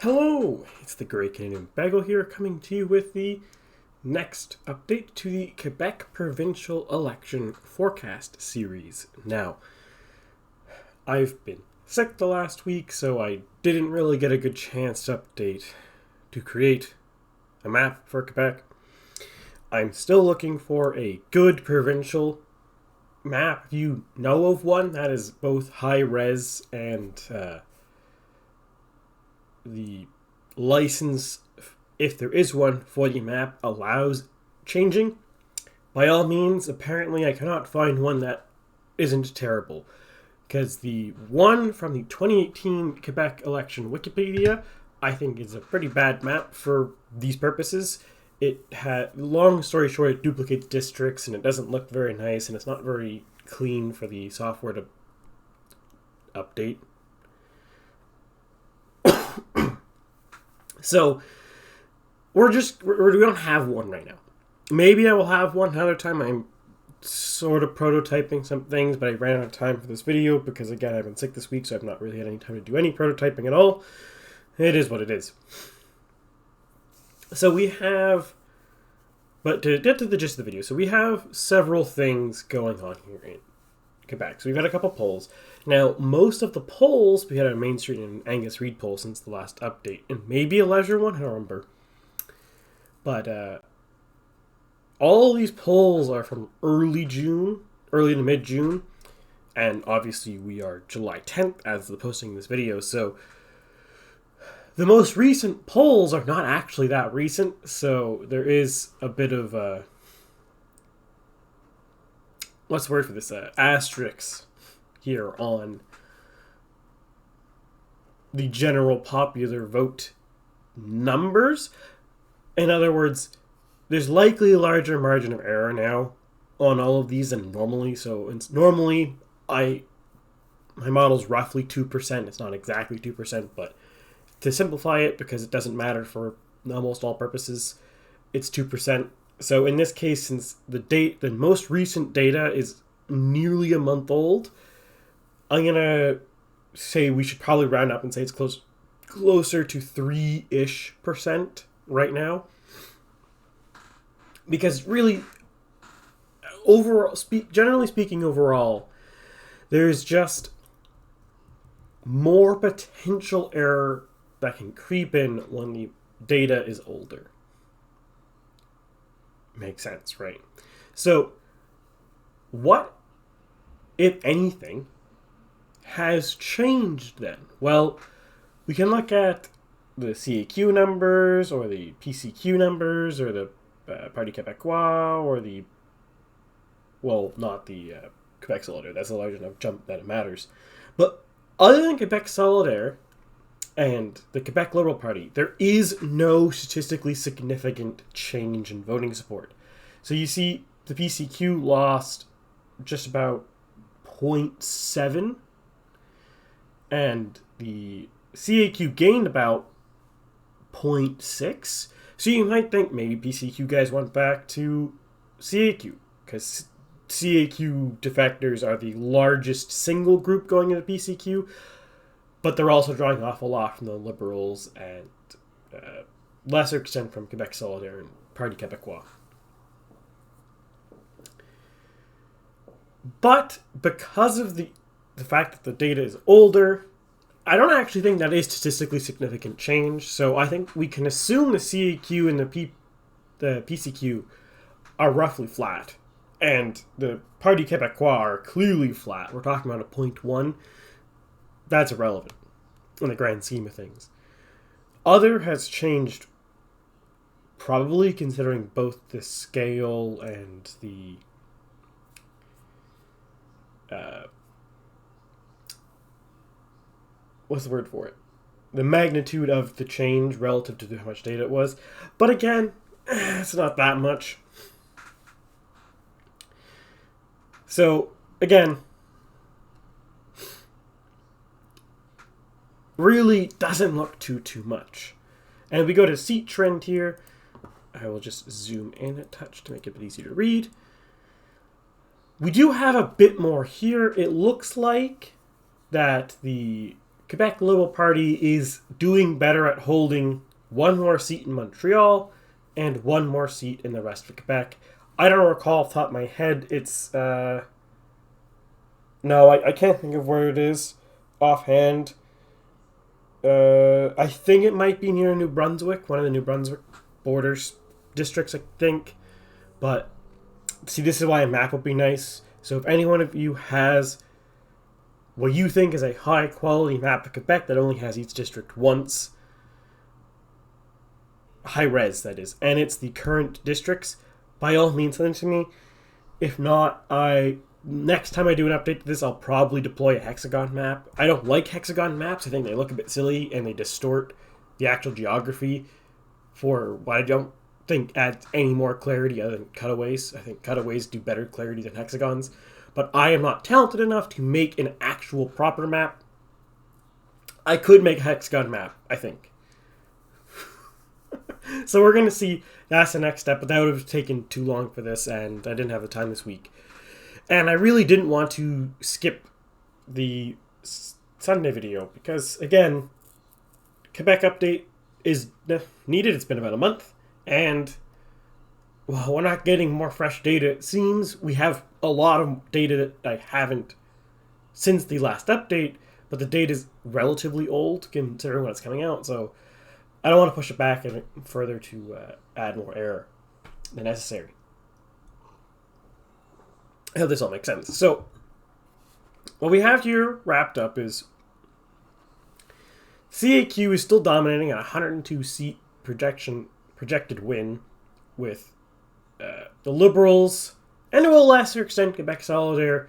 Hello, it's the Great Canadian Bagel here, coming to you with the next update to the Quebec provincial election forecast series. Now, I've been sick the last week, so I didn't really get a good chance to create a map for Quebec. I'm still looking for a good provincial map. If you know of one that is both high res and the license, if there is one for the map, allows changing, by all means. Apparently I cannot find one that isn't terrible, because the one from the 2018 Quebec election Wikipedia I think is a pretty bad map for these purposes. It had, long story short, it duplicates districts and it doesn't look very nice and it's not very clean for the software to update. So we don't have one right now. Maybe I will have one another time. I'm sort of prototyping some things, but I ran out of time for this video because, again, I've been sick this week, so I've not really had any time to do any prototyping at all. It is what it is. So we have, but to get to the gist of the video, so we have several things going on here in Quebec. So we've had a couple polls. Now, most of the polls, we had a Main Street and Angus Reid poll since the last update, and maybe a leisure one, I don't remember. But all of these polls are from early to mid-June, and obviously we are July 10th as the posting of this video, so the most recent polls are not actually that recent, so there is a bit of what's the word for this? Asterisk here on the general popular vote numbers. In other words, there's likely a larger margin of error now on all of these than normally. So it's normally my model's roughly 2%. It's not exactly 2%, but to simplify it, because it doesn't matter for almost all purposes, it's 2%. So in this case, since the most recent data is nearly a month old, I'm gonna say we should probably round up and say it's closer to 3-ish% right now. Because really, generally speaking, overall, there's just more potential error that can creep in when the data is older. Makes sense, right? So, what, if anything, has changed then? Well, we can look at the CAQ numbers, or the PCQ numbers, or the Parti Québécois, or the, well, not the Quebec Solidaire. That's a large enough jump that it matters. But other than Quebec Solidaire and the Quebec Liberal Party, there is no statistically significant change in voting support. So you see the PCQ lost just about 0.7, and the CAQ gained about 0.6. So you might think maybe PCQ guys went back to CAQ, because CAQ defectors are the largest single group going into PCQ, but they're also drawing off a lot from the Liberals and lesser extent from Quebec Solidaire and Parti Québécois. But because of the fact that the data is older, I don't actually think that is statistically significant change. So I think we can assume the CAQ and the PCQ are roughly flat. And the Parti Québécois are clearly flat. We're talking about a 0.1. That's irrelevant in the grand scheme of things. Other has changed, probably considering both the scale and the what's the word for it? The magnitude of the change relative to how much data it was. But again, it's not that much. So, again, really doesn't look too much. And if we go to seat trend here, I will just zoom in a touch to make it a bit easier to read. We do have a bit more here. It looks like that the Quebec Liberal Party is doing better at holding one more seat in Montreal and one more seat in the rest of Quebec. I don't recall off the top of my head. It's, no, I can't think of where it is offhand. I think it might be near New Brunswick, one of the New Brunswick borders districts, I think. But, see, this is why a map would be nice. So if any one of you has what you think is a high-quality map of Quebec that only has each district once, high-res, that is, and it's the current districts, by all means send it to me. If not, next time I do an update to this, I'll probably deploy a hexagon map. I don't like hexagon maps. I think they look a bit silly, and they distort the actual geography for what I don't think adds any more clarity other than cutaways. I think cutaways do better clarity than hexagons. But I am not talented enough to make an actual proper map. I could make a hexagon map, I think. So we're going to see. That's the next step, but that would have taken too long for this, and I didn't have the time this week. And I really didn't want to skip the Sunday video, because, again, Quebec update is needed. It's been about a month, and well, we're not getting more fresh data. It seems we have a lot of data that I haven't since the last update, but the data is relatively old considering when it's coming out, so I don't want to push it back any further to add more error than necessary. I hope this all makes sense. So, what we have here wrapped up is CAQ is still dominating at 102 seat projected win, with the Liberals, and to a lesser extent Quebec Solidaire,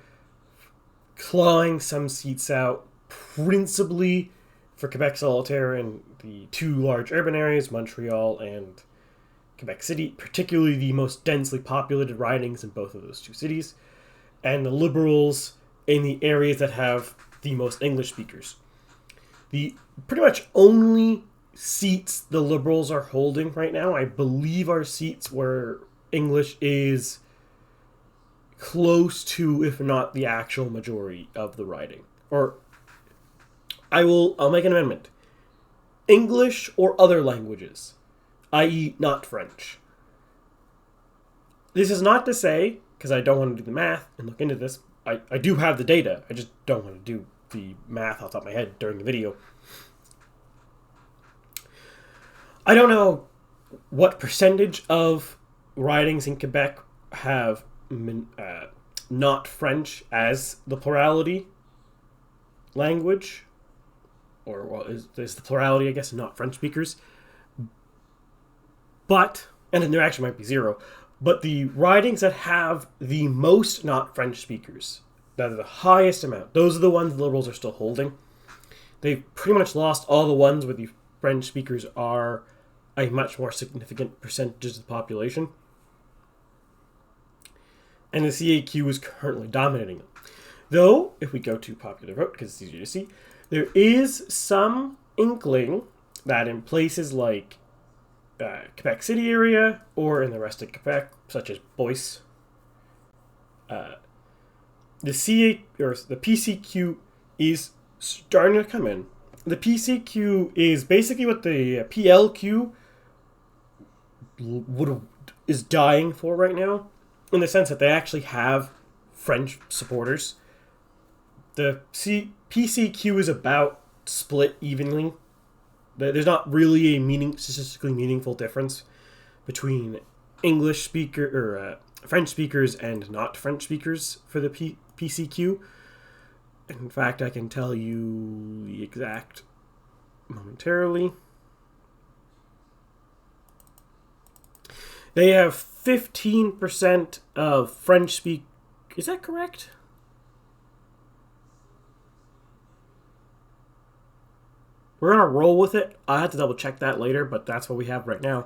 clawing some seats out, principally for Quebec Solidaire in the two large urban areas, Montreal and Quebec City, particularly the most densely populated ridings in both of those two cities, and the Liberals in the areas that have the most English speakers. The pretty much only seats the Liberals are holding right now, I believe, are seats where English is close to, if not the actual majority of the riding. Or I'll make an amendment. English or other languages, i.e. not French. This is not to say, because I don't want to do the math and look into this, I do have the data, I just don't want to do the math off the top of my head during the video. I don't know what percentage of ridings in Quebec have not French as the plurality language, or well, is the plurality, I guess, not French speakers. But, and then there actually might be zero, but the ridings that have the most not French speakers, that are the highest amount, those are the ones the Liberals are still holding. They've pretty much lost all the ones where the French speakers are a much more significant percentage of the population. And the CAQ is currently dominating them. Though, if we go to popular vote, because it's easier to see, there is some inkling that in places like Quebec City area or in the rest of Quebec, such as Boyce, the PCQ is starting to come in. The PCQ is basically what the PLQ is dying for right now, in the sense that they actually have French supporters. The PCQ is about split evenly. There's not really a statistically meaningful difference between English speaker or French speakers and not French speakers for the PCQ. In fact, I can tell you the exact momentarily. They have 15% of French speak. Is that correct? We're going to roll with it. I have to double check that later, but that's what we have right now.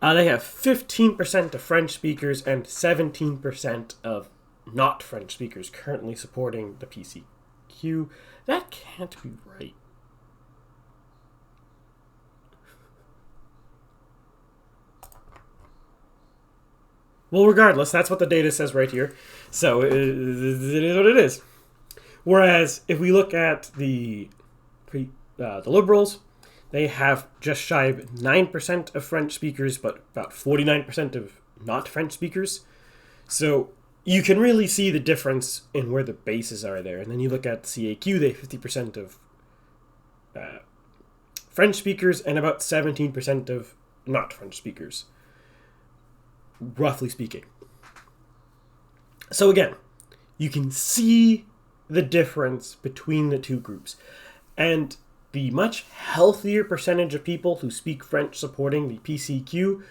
They have 15% of French speakers and 17% of not French speakers currently supporting the PCQ. That can't be right. Well, regardless, that's what the data says right here. So it is what it is. Whereas if we look at the the Liberals. They have just shy of 9% of French speakers, but about 49% of not French speakers. So you can really see the difference in where the bases are there. And then you look at CAQ, they have 50% of French speakers and about 17% of not French speakers, roughly speaking. So again, you can see the difference between the two groups. And the much healthier percentage of people who speak French supporting the PCQ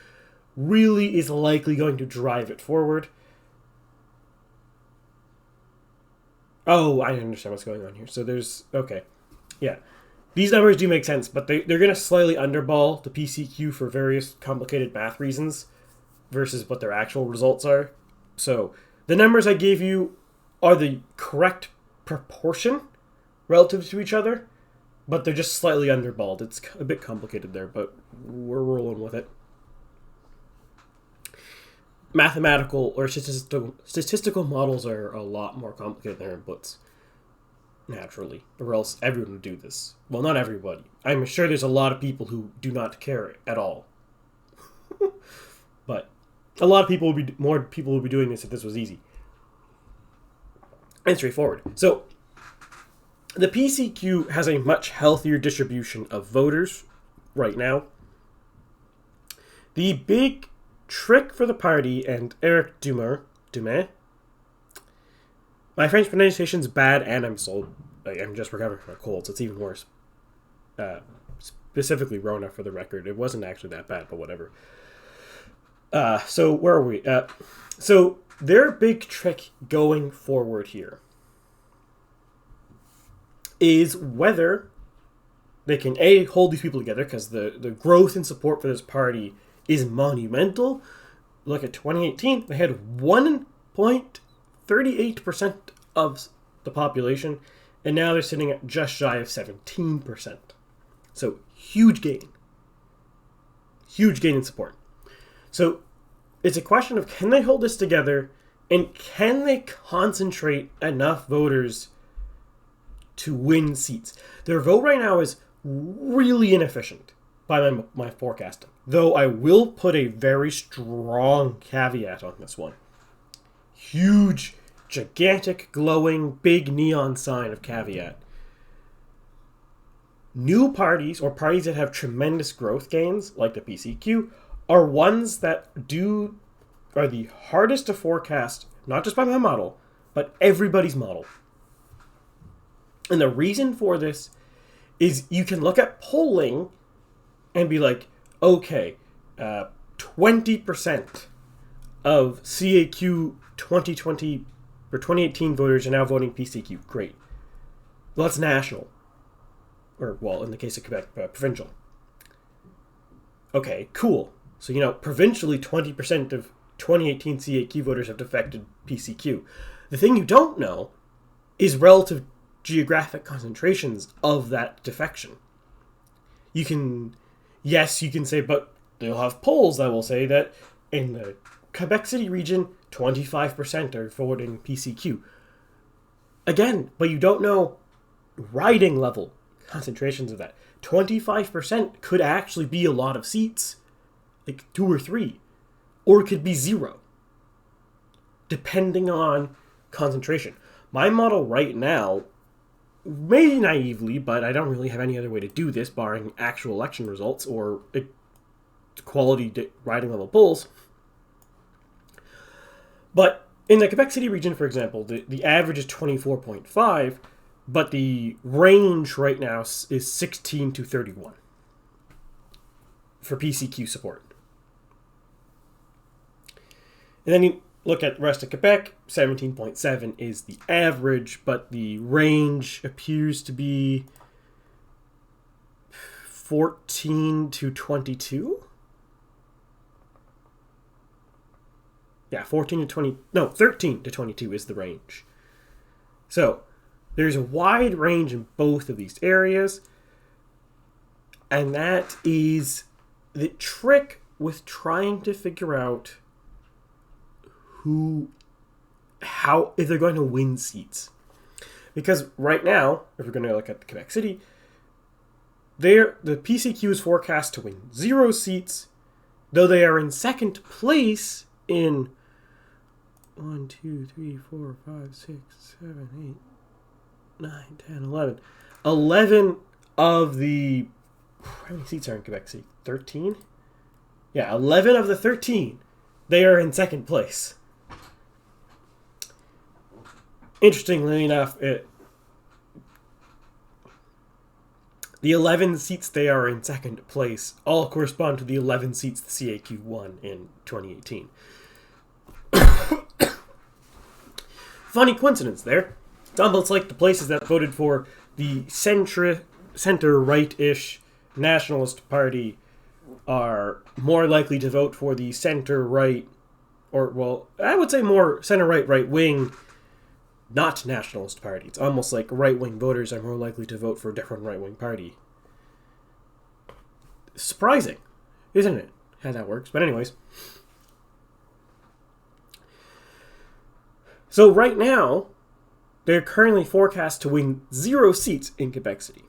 really is likely going to drive it forward. Oh, I understand what's going on here. So there's... Okay. Yeah. These numbers do make sense, but they're going to slightly underball the PCQ for various complicated math reasons versus what their actual results are. So the numbers I gave you are the correct proportion relative to each other, but they're just slightly underballed. It's a bit complicated there, but we're rolling with it. Mathematical or statistical models are a lot more complicated than their inputs, naturally, or else everyone would do this. Well, not everybody. I'm sure there's a lot of people who do not care at all. But a lot of more people would be doing this if this was easy and straightforward. So the PCQ has a much healthier distribution of voters right now. The big trick for the party and Eric Dumas, my French pronunciation's bad, and I'm just recovering from a cold, so it's even worse. Specifically Rona, for the record. It wasn't actually that bad, but whatever. So where are we? So their big trick going forward here is whether they can hold these people together, because the growth in support for this party is monumental. Look at 2018, they had 1.38% of the population, and now they're sitting at just shy of 17%. So huge gain in support. So it's a question of, can they hold this together, and can they concentrate enough voters to win seats? Their vote right now is really inefficient by my forecasting, though I will put a very strong caveat on this one. Huge, gigantic, glowing, big neon sign of caveat. New parties, or parties that have tremendous growth gains, like the PCQ, are ones that are the hardest to forecast, not just by my model, but everybody's model. And the reason for this is you can look at polling and be like, okay, 20% of CAQ 2020 or 2018 voters are now voting PCQ. Great. Well, that's national. Or, well, in the case of Quebec, provincial. Okay, cool. So, provincially, 20% of 2018 CAQ voters have defected PCQ. The thing you don't know is relative geographic concentrations of that defection. You can say, but they'll have polls that will say that in the Quebec City region, 25% are voting PCQ. Again, but you don't know riding level concentrations of that. 25% could actually be a lot of seats, like 2 or 3, or it could be 0, depending on concentration. My model right now, maybe naively, but I don't really have any other way to do this, barring actual election results or quality riding level polls. But in the Quebec City region, for example, the average is 24.5, but the range right now is 16 to 31 for PCQ support. And then you look at the rest of Quebec, 17.7 is the average, but the range appears to be 14 to 22? Yeah, 13 to 22 is the range. So, there's a wide range in both of these areas, and that is the trick with trying to figure out if they're going to win seats. Because right now, if we're going to look at Quebec City, the PCQ is forecast to win 0 seats, though they are in second place in 1, 2, 3, 4, 5, 6, 7, 8, 9, 10, 11. 11 of the... How many seats are in Quebec City? 13? Yeah, 11 of the 13. They are in second place. Interestingly enough, the 11 seats they are in second place all correspond to the 11 seats the CAQ won in 2018. Funny coincidence there. It's almost like the places that voted for the center-right-ish Nationalist Party are more likely to vote for the center-right, or, well, I would say more center-right, right-wing, not Nationalist Party. It's almost like right-wing voters are more likely to vote for a different right-wing party. Surprising, isn't it, how that works? But anyways. So right now, they're currently forecast to win 0 seats in Quebec City.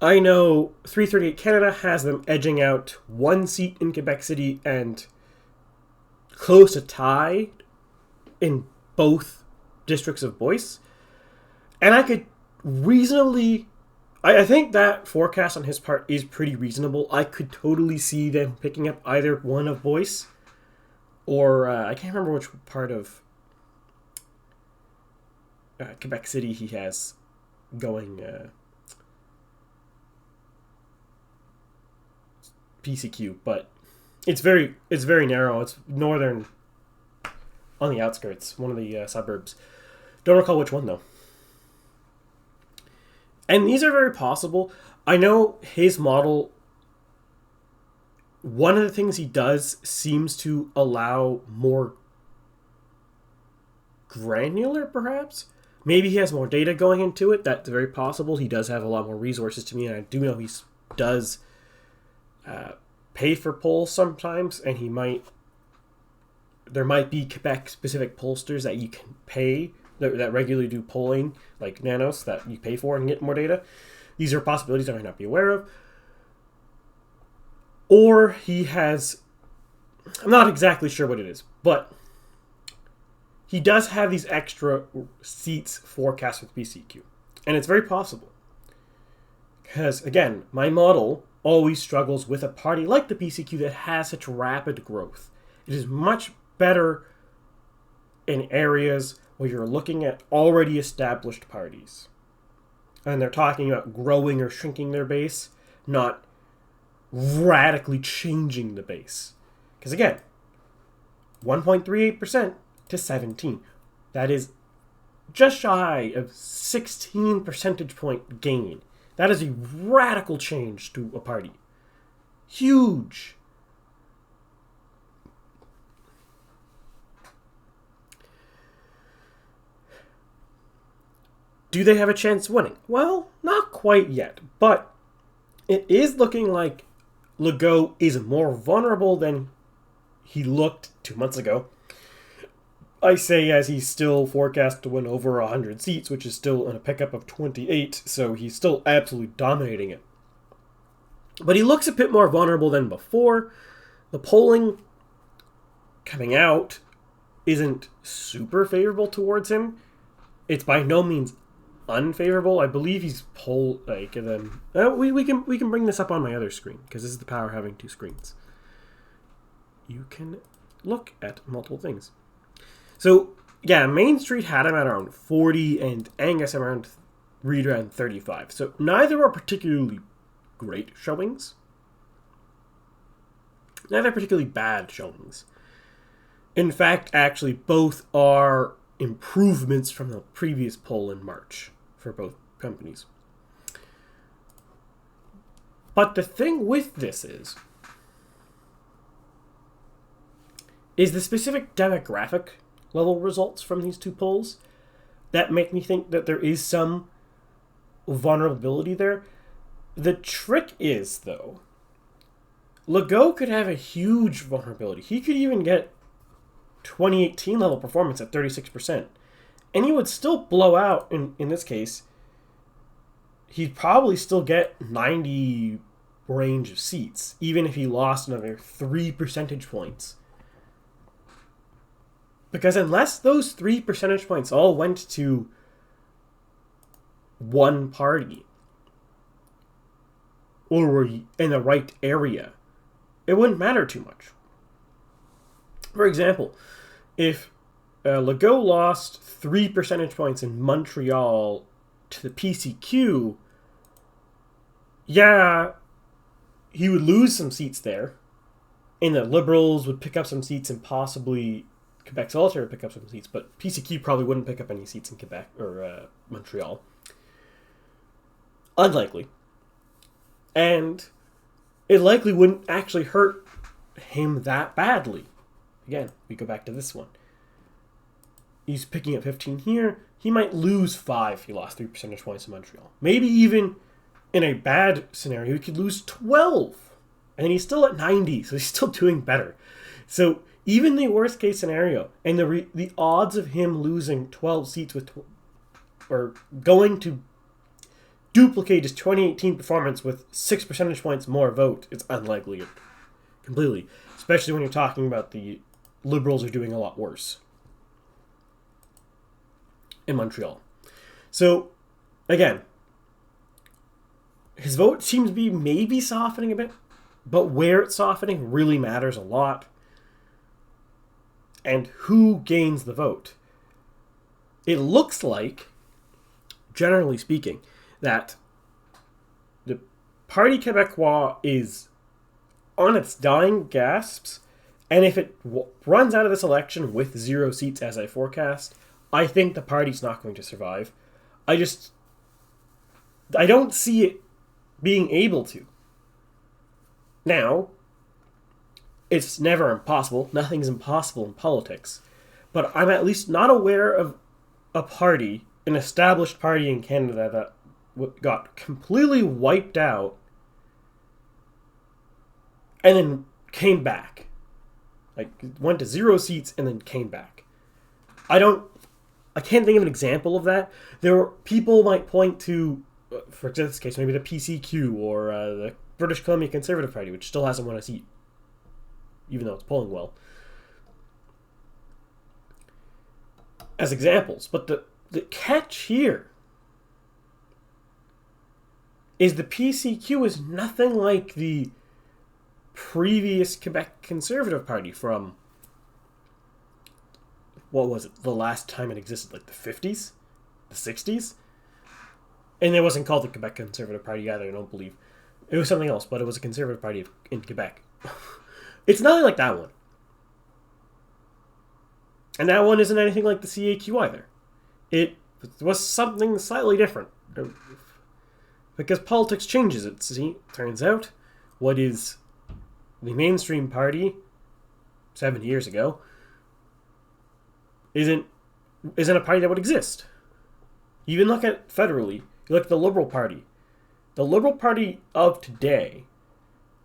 I know 338 Canada has them edging out 1 seat in Quebec City and close to tie in both districts of Boyce. And I could reasonably... I think that forecast on his part is pretty reasonable. I could totally see them picking up either one of Boyce or... I can't remember which part of Quebec City he has going... PCQ, but it's very narrow. It's northern, on the outskirts, one of the suburbs. Don't recall which one though. And these are very possible. I know his model, one of the things he does seems to allow more granular, perhaps. Maybe he has more data going into it. That's very possible. He does have a lot more resources to me, and I do know he does pay for polls sometimes, and there might be Quebec-specific pollsters that you can pay, that regularly do polling, like Nanos, that you pay for and get more data. These are possibilities I might not be aware of. Or he has... I'm not exactly sure what it is, but he does have these extra seats forecast with PCQ. And it's very possible. Because, again, my model always struggles with a party like the PCQ that has such rapid growth. It is much better in areas where you're looking at already established parties. And they're talking about growing or shrinking their base, not radically changing the base. Because again, 1.38% to 17. That is just shy of 16 percentage point gain. That is a radical change to a party. Huge. Do they have a chance of winning? Well, not quite yet, but it is looking like Legault is more vulnerable than he looked 2 months ago. I say as he's still forecast to win over 100 seats, which is still in a pickup of 28, so he's still absolutely dominating it. But he looks a bit more vulnerable than before. The polling coming out isn't super favorable towards him. It's by no means unfavorable. I believe he's we can bring this up on my other screen, because this is the power of having 2 screens. You can look at multiple things. So, yeah, Main Street had him at around 40 and Angus around 35. So neither are particularly great showings. Neither particularly bad showings. In fact, actually, both are improvements from the previous poll in March for both companies. But the thing with this is the specific demographic level results from these 2 polls that make me think that there is some vulnerability there. The trick is, though, Legault could have a huge vulnerability. He could even get 2018 level performance at 36%. And he would still blow out, in this case, he'd probably still get 90 range of seats, even if he lost another 3 percentage points. Because unless those 3 percentage points all went to one party, or were in the right area, it wouldn't matter too much. For example, if Legault lost 3 percentage points in Montreal to the PCQ, yeah, he would lose some seats there, and the Liberals would pick up some seats, and possibly Quebec Solitaire would pick up some seats, but PCQ probably wouldn't pick up any seats in Quebec or Montreal. Unlikely. And it likely wouldn't actually hurt him that badly. Again, we go back to this one. He's picking up 15 here. He might lose 5 if he lost 3 percentage points in Montreal. Maybe even in a bad scenario, he could lose 12. And he's still at 90, so he's still doing better. So even the worst case scenario, and the odds of him losing 12 seats or going to duplicate his 2018 performance with 6 percentage points more vote, it's unlikely completely. Especially when you're talking about the Liberals are doing a lot worse in Montreal. So, again, his vote seems to be maybe softening a bit, but where it's softening really matters a lot. And who gains the vote? It looks like, generally speaking, that the Parti Québécois is on its dying gasps, and if it runs out of this election with 0 seats as I forecast, I think the party's not going to survive. I don't see it being able to. Now, it's never impossible. Nothing's impossible in politics. But I'm at least not aware of a party, an established party in Canada, that got completely wiped out and then came back. Like, went to 0 seats and then came back. I can't think of an example of that. People might point to, for this case, maybe the PCQ or the British Columbia Conservative Party, which still hasn't won a seat, even though it's polling well, as examples. But the catch here is the PCQ is nothing like the previous Quebec Conservative Party from, what was it, the last time it existed, like the 50s? The 60s? And it wasn't called the Quebec Conservative Party either, I don't believe. It was something else, but it was a Conservative Party in Quebec. It's nothing like that one. And that one isn't anything like the CAQ either. It was something slightly different. Because politics changes, it turns out. What is the mainstream party 7 years ago isn't a party that would exist. You even look at federally, you look at the Liberal Party. The Liberal Party of today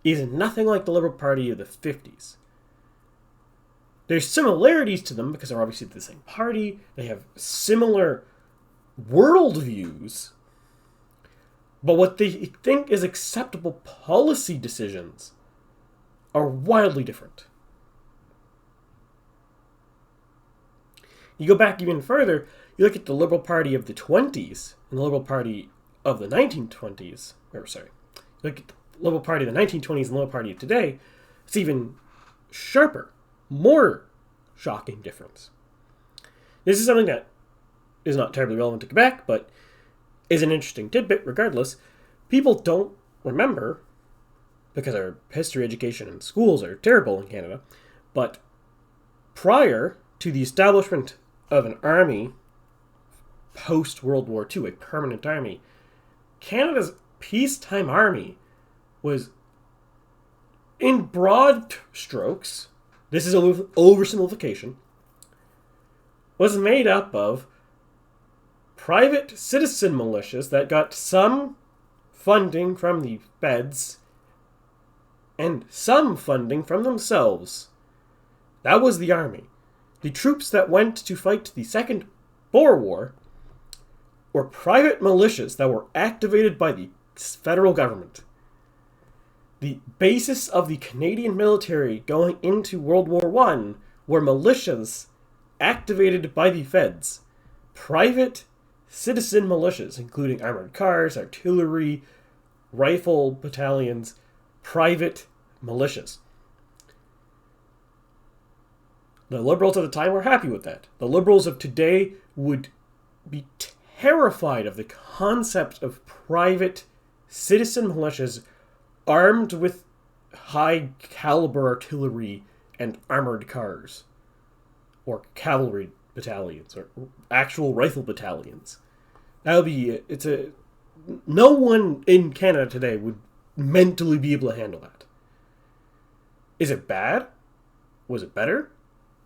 is nothing like the Liberal Party of the 50s. There's similarities to them because they're obviously the same party. They have similar worldviews. But what they think is acceptable policy decisions are wildly different. You go back even further, you look at the Liberal Party of the 20s and the Liberal Party of the 1920s. Look at the Liberal Party of the 1920s and the Liberal Party of today. It's even sharper, more shocking difference. This is something that is not terribly relevant to Quebec, but is an interesting tidbit regardless. People don't remember, because our history education and schools are terrible in Canada, but prior to the establishment of an army post-World War II, a permanent army, Canada's peacetime army was, in broad strokes, this is an oversimplification, was made up of private citizen militias that got some funding from the feds and some funding from themselves. That was the army. The troops that went to fight the Second Boer War were private militias that were activated by the federal government. the basis of the Canadian military going into World War I were militias activated by the feds. Private citizen militias, including armored cars, artillery, rifle battalions, private militias. The Liberals at the time were happy with that. The Liberals of today would be terrified of the concept of private citizen militias armed with high caliber artillery and armored cars, or cavalry battalions, or actual rifle battalions. No one in Canada today would mentally be able to handle that. Is it bad? Was it better?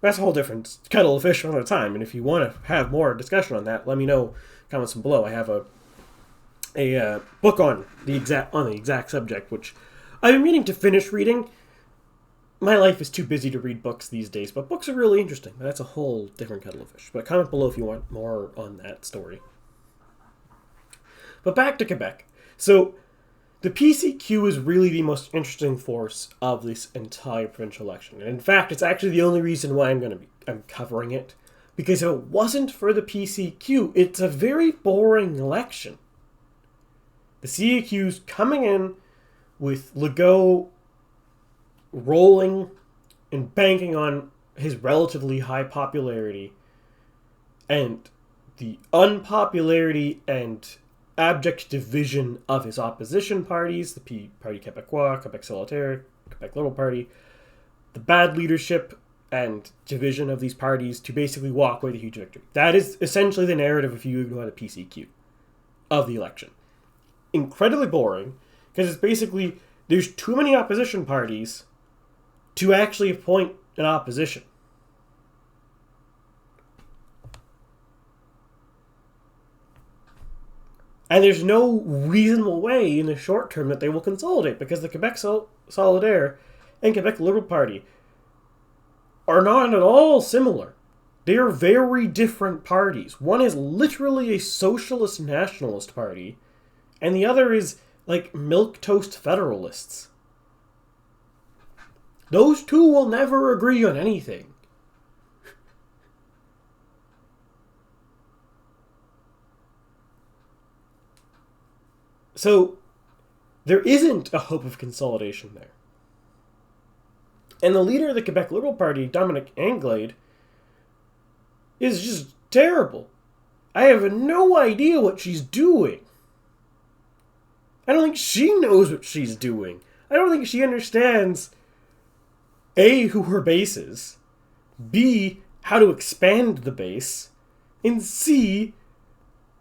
That's a whole different kettle of fish for another time, and if you want to have more discussion on that, let me know. Comments below. I have a book on the exact subject, which I've been meaning to finish reading. My life is too busy to read books these days, but books are really interesting. That's a whole different kettle of fish. But comment below if you want more on that story. But back to Quebec. So the PCQ is really the most interesting force of this entire provincial election. And in fact, it's actually the only reason why I'm covering it. Because if it wasn't for the PCQ, it's a very boring election. The CAQ's coming in with Legault rolling and banking on his relatively high popularity and the unpopularity and abject division of his opposition parties, the Parti Québécois, Quebec Solitaire, Quebec Liberal Party, the bad leadership and division of these parties to basically walk away with a huge victory. That is essentially the narrative, if you ignore the PCQ, of the election. Incredibly boring, because it's basically, there's too many opposition parties to actually appoint an opposition. And there's no reasonable way in the short term that they will consolidate, because the Quebec Solidaire and Quebec Liberal Party are not at all similar. They are very different parties. One is literally a socialist nationalist party, and the other is like milquetoast federalists. Those two will never agree on anything. So, there isn't a hope of consolidation there. And the leader of the Quebec Liberal Party, Dominic Anglade, is just terrible. I have no idea what she's doing. I don't think she knows what she's doing. I don't think she understands, A, who her base is, B, how to expand the base, and C,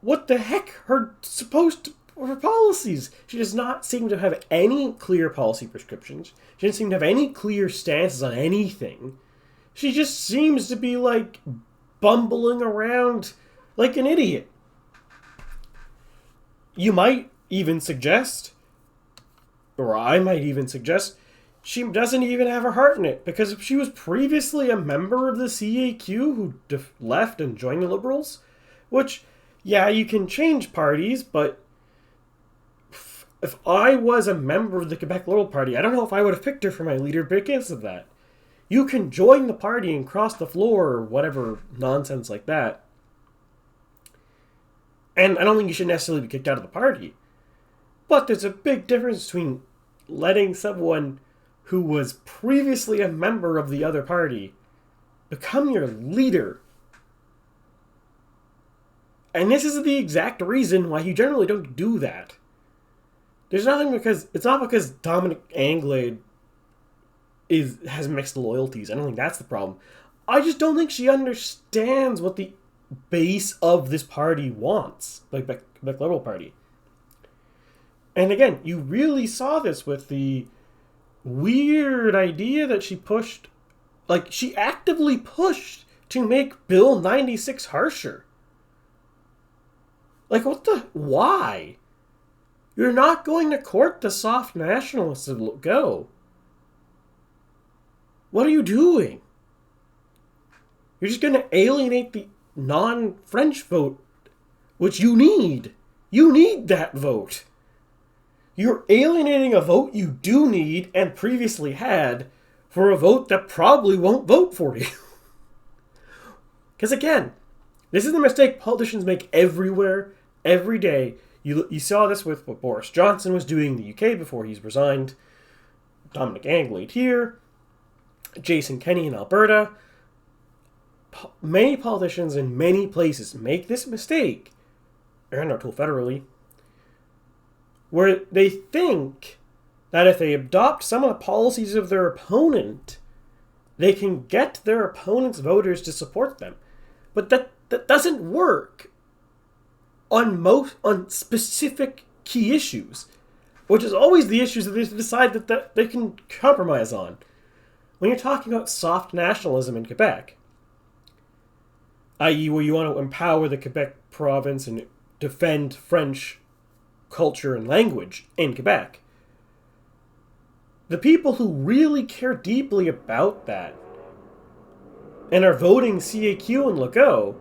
what the heck her policies. She does not seem to have any clear policy prescriptions. She doesn't seem to have any clear stances on anything. She just seems to be like bumbling around like an idiot. You might even suggest, or I might even suggest, she doesn't even have her heart in it, because if she was previously a member of the CAQ who left and joined the Liberals, which, yeah, you can change parties, but if I was a member of the Quebec Liberal Party, I don't know if I would have picked her for my leader because of that. You can join the party and cross the floor or whatever nonsense like that. And I don't think you should necessarily be kicked out of the party. But there's a big difference between letting someone who was previously a member of the other party become your leader. And this is the exact reason why you generally don't do that. It's not because Dominic Anglade has mixed loyalties. I don't think that's the problem. I just don't think she understands what the base of this party wants, like the Quebec Liberal Party. And again, you really saw this with the weird idea that she pushed, like she actively pushed to make Bill 96 harsher. Like why? You're not going to court the soft nationalists to go. What are you doing? You're just going to alienate the non-French vote, which you need. You need that vote. you're alienating a vote you do need and previously had for a vote that probably won't vote for you. Because again, this is the mistake politicians make everywhere, every day. You saw this with what Boris Johnson was doing in the UK before he's resigned. Dominic Anglade here. Jason Kenney in Alberta. Many politicians in many places make this mistake, and are told federally, where they think that if they adopt some of the policies of their opponent, they can get their opponent's voters to support them. But that doesn't work on specific key issues, which is always the issues that they decide that they can compromise on. When you're talking about soft nationalism in Quebec, i.e. where you want to empower the Quebec province and defend French culture and language in Quebec, the people who really care deeply about that and are voting CAQ and Legault,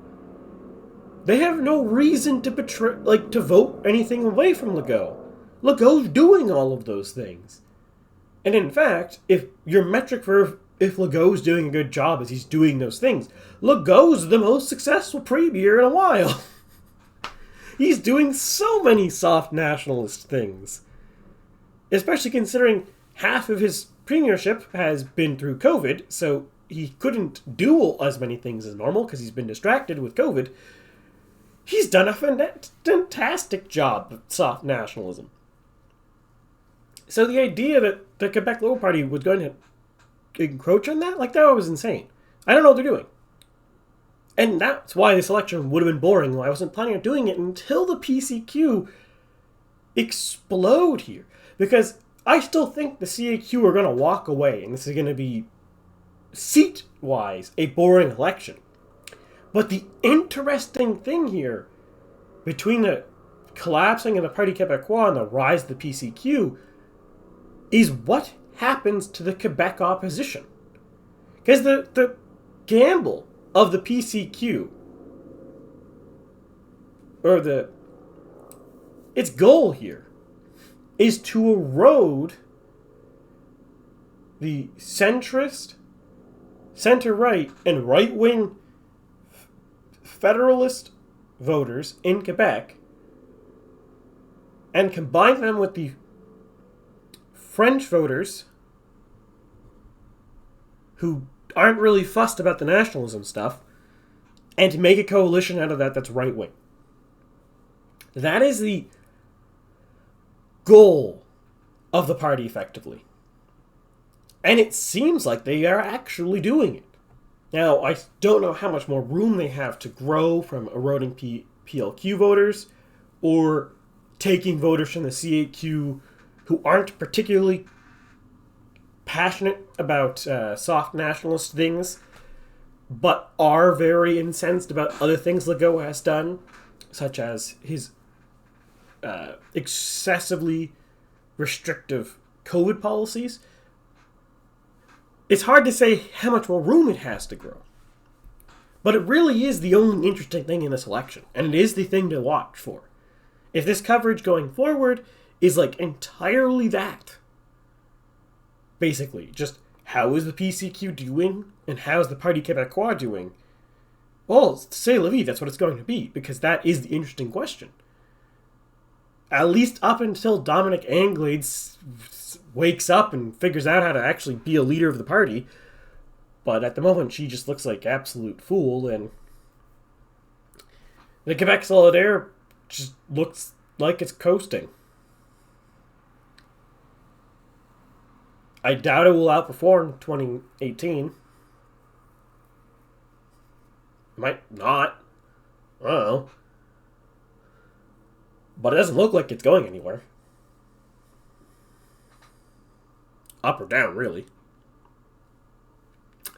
they have no reason to to vote anything away from Legault. Legault's doing all of those things. And in fact, if your metric for if Legault's doing a good job is he's doing those things, Legault's the most successful premier in a while. He's doing so many soft nationalist things. Especially considering half of his premiership has been through COVID, so he couldn't do as many things as normal because he's been distracted with COVID. He's done a fantastic job of soft nationalism. So the idea that the Quebec Liberal Party was going to encroach on that, that was insane. I don't know what they're doing. And that's why this election would have been boring. I wasn't planning on doing it until the PCQ explode here. Because I still think the CAQ are going to walk away, and this is going to be, seat-wise, a boring election. But the interesting thing here, between the collapsing of the Parti Québécois and the rise of the PCQ, is what happens to the Quebec opposition. Because the gamble of the PCQ, or its goal here, is to erode the centrist, center-right, and right-wing federalist voters in Quebec and combine them with the French voters who aren't really fussed about the nationalism stuff, and to make a coalition out of that's right-wing. That is the goal of the party, effectively. And it seems like they are actually doing it. Now, I don't know how much more room they have to grow from eroding PLQ voters, or taking voters from the CAQ who aren't particularly passionate about soft nationalist things, but are very incensed about other things Legault has done, such as his excessively restrictive COVID policies. It's hard to say how much more room it has to grow. But it really is the only interesting thing in this election, and it is the thing to watch for. If this coverage going forward is entirely that, basically, just how is the PCQ doing, and how is the Parti Québécois doing? Well, say la vie, that's what it's going to be, because that is the interesting question. At least up until Dominic Anglade wakes up and figures out how to actually be a leader of the party. But at the moment, she just looks like absolute fool, and the Quebec Solidaire just looks like it's coasting. I doubt it will outperform 2018. Might not. I don't know. But it doesn't look like it's going anywhere. Up or down, really.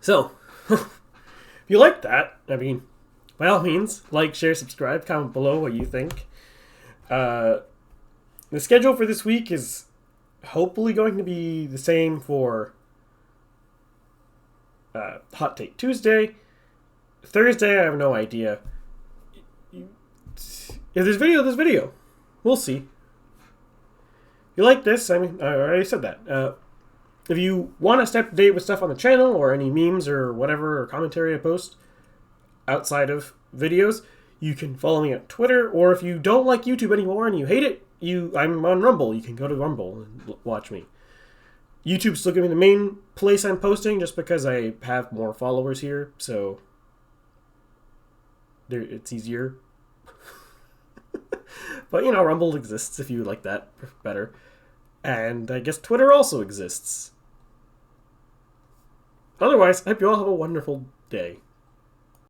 So, if you like that, by all means, like, share, subscribe, comment below what you think. The schedule for this week is hopefully going to be the same for Hot Take Tuesday. Thursday, I have no idea. If there's video, there's video. We'll see. you like this, I mean, I already said that. If you want to stay up to date with stuff on the channel or any memes or whatever or commentary I post outside of videos, you can follow me on Twitter. Or if you don't like YouTube anymore and you hate it, I'm on Rumble. You can go to Rumble and watch me. YouTube's still giving me the main place I'm posting just because I have more followers here, so it's easier. But, Rumble exists if you like that better. And I guess Twitter also exists. Otherwise, I hope you all have a wonderful day.